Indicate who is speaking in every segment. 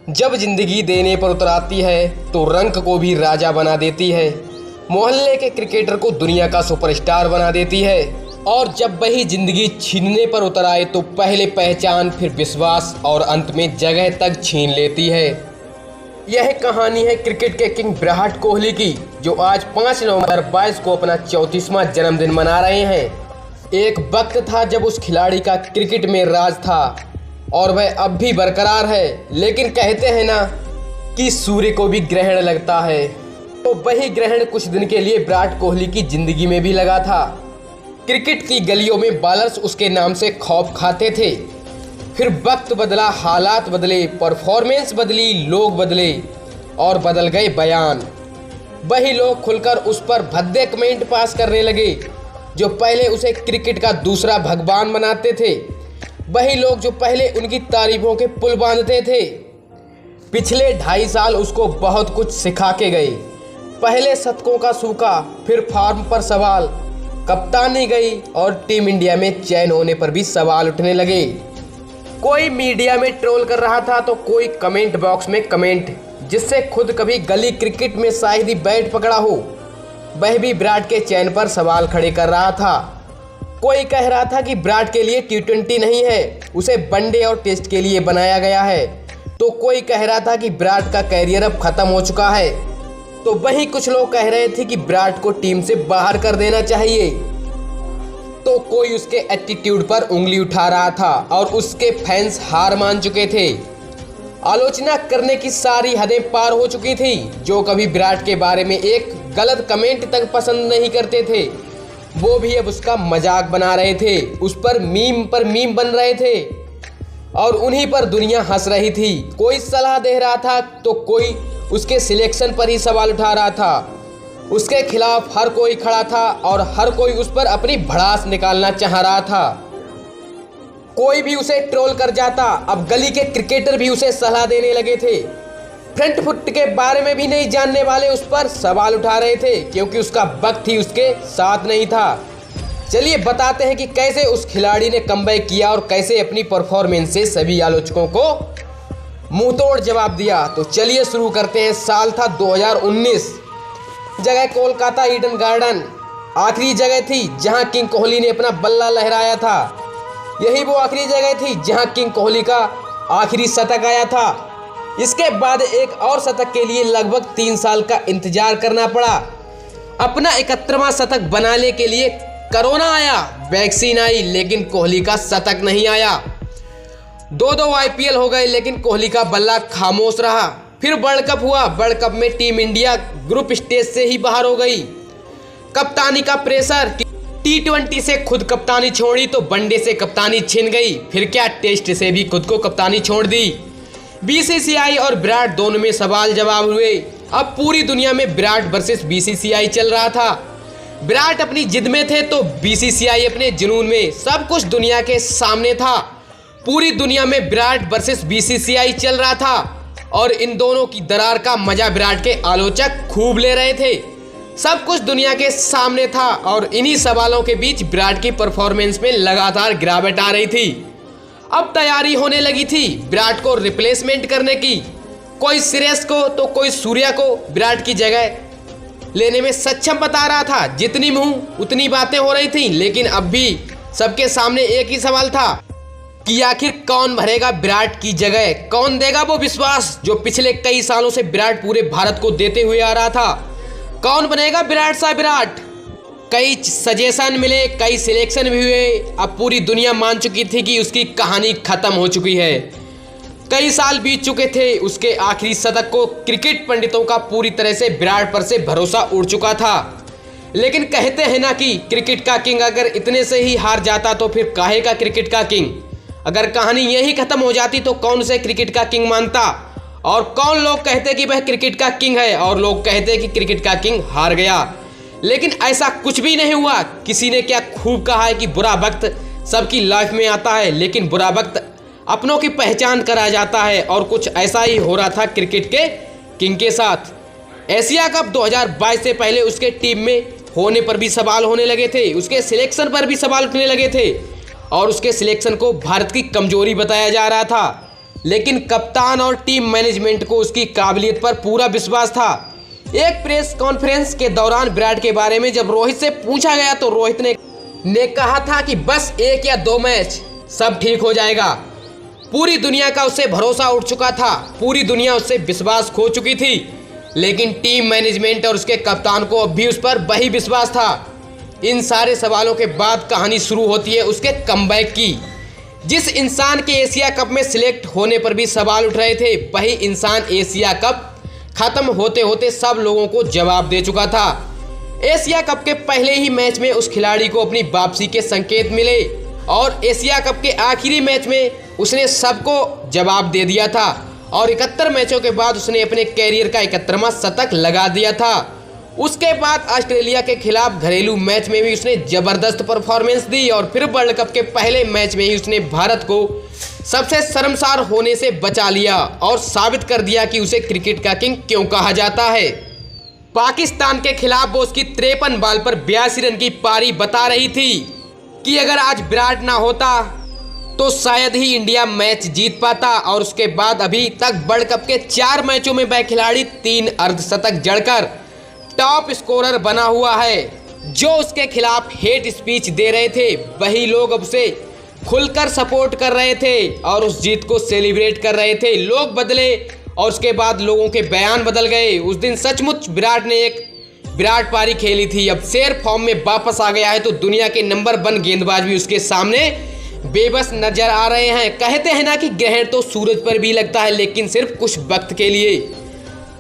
Speaker 1: जब जिंदगी देने पर उतर आती है तो रंक को भी राजा बना देती है, मोहल्ले के क्रिकेटर को दुनिया का सुपरस्टार बना देती है। और जब वही जिंदगी छीनने पर उतर आए तो पहले पहचान, फिर विश्वास और अंत में जगह तक छीन लेती है। यह कहानी है क्रिकेट के किंग विराट कोहली की, जो आज 5 नवंबर 2022 को अपना 34वां जन्मदिन मना रहे हैं। एक वक्त था जब उस खिलाड़ी का क्रिकेट में राज था और वह अब भी बरकरार है, लेकिन कहते हैं ना कि सूर्य को भी ग्रहण लगता है, तो वही ग्रहण कुछ दिन के लिए विराट कोहली की जिंदगी में भी लगा था। क्रिकेट की गलियों में बॉलर्स उसके नाम से खौफ खाते थे। फिर वक्त बदला, हालात बदले, परफॉर्मेंस बदली, लोग बदले और बदल गए बयान। वही लोग खुलकर उस पर भद्दे कमेंट पास करने लगे जो पहले उसे क्रिकेट का दूसरा भगवान बनाते थे। वही लोग जो पहले उनकी तारीफों के पुल बांधते थे, पिछले 2.5 साल उसको बहुत कुछ सिखा के गए। पहले शतकों का सूखा, फिर फॉर्म पर सवाल, कप्तानी गई और टीम इंडिया में चयन होने पर भी सवाल उठने लगे। कोई मीडिया में ट्रोल कर रहा था तो कोई कमेंट बॉक्स में कमेंट, जिससे खुद कभी गली क्रिकेट में शायद ही बैट पकड़ा हो, वह भी विराट के चयन पर सवाल खड़े कर रहा था। कोई कह रहा था कि विराट के लिए T20 नहीं है, उसे वनडे और टेस्ट के लिए बनाया गया है। तो कोई कह रहा था कि विराट का कैरियर अब खत्म हो चुका है। तो वही कुछ लोग कह रहे थे कि विराट को टीम से बाहर कर देना चाहिए। तो कोई उसके एटीट्यूड पर उंगली उठा रहा था और उसके फैंस हार मान चुके थे। आलोचना करने की सारी हदें पार हो चुकी थी। जो कभी विराट के बारे में एक गलत कमेंट तक पसंद नहीं करते थे, वो भी अब उसका मजाक बना रहे थे, उस पर मीम बन रहे थे और उन्हीं पर दुनिया हंस रही थी। कोई सलाह दे रहा था तो कोई उसके सिलेक्शन पर ही सवाल उठा रहा था। उसके खिलाफ हर कोई खड़ा था और हर कोई उस पर अपनी भड़ास निकालना चाह रहा था। कोई भी उसे ट्रोल कर जाता। अब गली के क्रिकेटर भी उसे सलाह देने लगे थे। फ्रंट फुट के बारे में भी नहीं जानने वाले उस पर सवाल उठा रहे थे, क्योंकि उसका वक्त ही उसके साथ नहीं था। चलिए बताते हैं कि कैसे उस खिलाड़ी ने कमबैक किया और कैसे अपनी परफॉर्मेंस से सभी आलोचकों को मुंहतोड़ जवाब दिया। तो चलिए शुरू करते हैं। साल था 2019, जगह कोलकाता ईडन गार्डन। आखिरी जगह थी जहां किंग कोहली ने अपना बल्ला लहराया था। यही वो आखिरी जगह थी जहां किंग कोहली का आखिरी शतक आया था। इसके बाद एक और शतक के लिए लगभग 3 साल का इंतजार करना पड़ा। अपना 71वां शतक बनाने के लिए कोरोना आया, वैक्सीन आई, लेकिन कोहली का शतक नहीं आया। 2 IPL हो गए, लेकिन कोहली का बल्ला खामोश रहा। फिर वर्ल्ड कप हुआ। वर्ल्ड कप में टीम इंडिया ग्रुप स्टेज से ही बाहर हो गई। कप्तानी का प्रेशर, T20 से खुद कप्तानी छोड़ी तो वनडे से कप्तानी छिन गई। फिर क्या, टेस्ट से भी खुद को कप्तानी छोड़ दी। BCCI और विराट दोनों में सवाल जवाब हुए। अब पूरी दुनिया में विराट वर्सेस BCCI चल रहा था। विराट अपनी जिद में थे तो BCCI अपने जुनून में। सब कुछ दुनिया के सामने था। पूरी दुनिया में विराट वर्सेस BCCI चल रहा था और इन दोनों की दरार का मजा विराट के आलोचक खूब ले रहे थे। सब कुछ दुनिया के सामने था और इन्हीं सवालों के बीच विराट की परफॉर्मेंस में लगातार गिरावट आ रही थी। अब तैयारी होने लगी थी विराट को रिप्लेसमेंट करने की। कोई श्रेयस को तो कोई सूर्या को विराट की जगह लेने में सक्षम बता रहा था। जितनी मुंह उतनी बातें हो रही थी, लेकिन अब भी सबके सामने एक ही सवाल था कि आखिर कौन भरेगा विराट की जगह, कौन देगा वो विश्वास जो पिछले कई सालों से विराट पूरे भारत को देते हुए आ रहा था। कौन बनेगा विराट सा विराट। कई सजेशन मिले, कई सिलेक्शन भी हुए। अब पूरी दुनिया मान चुकी थी कि उसकी कहानी खत्म हो चुकी है। कई साल बीत चुके थे उसके आखिरी शतक को। क्रिकेट पंडितों का पूरी तरह से विराट पर से भरोसा उड़ चुका था। लेकिन कहते हैं ना कि क्रिकेट का किंग अगर इतने से ही हार जाता तो फिर काहे का क्रिकेट का किंग। अगर कहानी यही खत्म हो जाती तो कौन उसे क्रिकेट का किंग मानता, और कौन लोग कहते कि वह क्रिकेट का किंग है और लोग कहते कि क्रिकेट का किंग हार गया। लेकिन ऐसा कुछ भी नहीं हुआ। किसी ने क्या खूब कहा है कि बुरा वक्त सबकी लाइफ में आता है, लेकिन बुरा वक्त अपनों की पहचान करा जाता है। और कुछ ऐसा ही हो रहा था क्रिकेट के किंग के साथ। एशिया कप 2022 से पहले उसके टीम में होने पर भी सवाल होने लगे थे, उसके सिलेक्शन पर भी सवाल उठने लगे थे और उसके सिलेक्शन को भारत की कमजोरी बताया जा रहा था। लेकिन कप्तान और टीम मैनेजमेंट को उसकी काबिलियत पर पूरा विश्वास था। एक प्रेस कॉन्फ्रेंस के दौरान विराट के बारे में जब रोहित से पूछा गया तो रोहित ने कहा था कि बस 1 या 2 मैच सब ठीक हो जाएगा। पूरी दुनिया का उससे भरोसा उठ चुका था, पूरी दुनिया उससे विश्वास खो चुकी थी, लेकिन टीम मैनेजमेंट और उसके कप्तान को अब भी उस पर वही विश्वास था। इन सारे सवालों के बाद कहानी शुरू होती है उसके कमबैक की। जिस इंसान के एशिया कप में सिलेक्ट होने पर भी सवाल उठ रहे थे, वही इंसान एशिया कप खत्म होते होते सब लोगों को जवाब दे चुका था। एशिया कप के पहले ही मैच में उस खिलाड़ी को अपनी वापसी के संकेत मिले और एशिया कप के आखिरी मैच में उसने सबको जवाब दे दिया था और 71 मैचों के बाद उसने अपने कैरियर का 71वां शतक लगा दिया था। उसके बाद ऑस्ट्रेलिया के खिलाफ घरेलू मैच में भी उसने जबरदस्त परफॉर्मेंस दी और फिर वर्ल्ड कप के पहले मैच में ही उसने भारत को सबसे शर्मसार होने से बचा लिया और साबित कर दिया कि उसे क्रिकेट का किंग क्यों कहा जाता है। पाकिस्तान के खिलाफ वो उसकी 53 बॉल पर 82 रन की पारी बता रही थी कि अगर आज विराट ना होता तो शायद ही इंडिया मैच जीत पाता। और उसके बाद अभी तक वर्ल्ड कप के 4 मैचों में वह खिलाड़ी 3 अर्धशतक जड़कर टॉप स्कोरर बना हुआ है। जो उसके खिलाफ हेट स्पीच दे रहे थे वही लोग अब उसे खुलकर सपोर्ट कर रहे थे और उस जीत को सेलिब्रेट कर रहे थे। लोग बदले और उसके बाद लोगों के बयान बदल गए। उस दिन सचमुच विराट ने एक विराट पारी खेली थी, अब शेर फॉर्म में वापस आ गया है तो दुनिया के नंबर 1 गेंदबाज भी उसके सामने बेबस नजर आ रहे हैं। कहते हैं ना कि ग्रहण तो सूरज पर भी लगता है, लेकिन सिर्फ कुछ वक्त के लिए।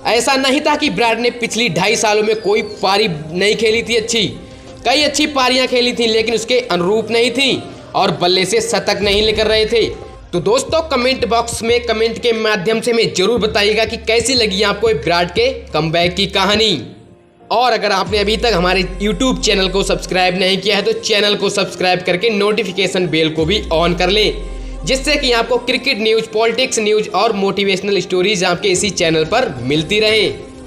Speaker 1: ऐसा नहीं था कि विराट ने पिछली 2.5 सालों में कोई पारी नहीं खेली थी अच्छी, कई अच्छी पारियां खेली थी, लेकिन उसके अनुरूप नहीं थी और बल्ले से शतक नहीं लेकर रहे थे। तो दोस्तों कमेंट बॉक्स में कमेंट के माध्यम से हमें जरूर बताइएगा कि कैसी लगी आपको विराट के कमबैक की कहानी। और अगर आपने अभी तक हमारे YouTube चैनल को सब्सक्राइब नहीं किया है तो चैनल को सब्सक्राइब करके नोटिफिकेशन बेल को भी ऑन कर लें, जिससे कि आपको क्रिकेट न्यूज़, पॉलिटिक्स न्यूज़ और मोटिवेशनल स्टोरीज आपके इसी चैनल पर मिलती रहे।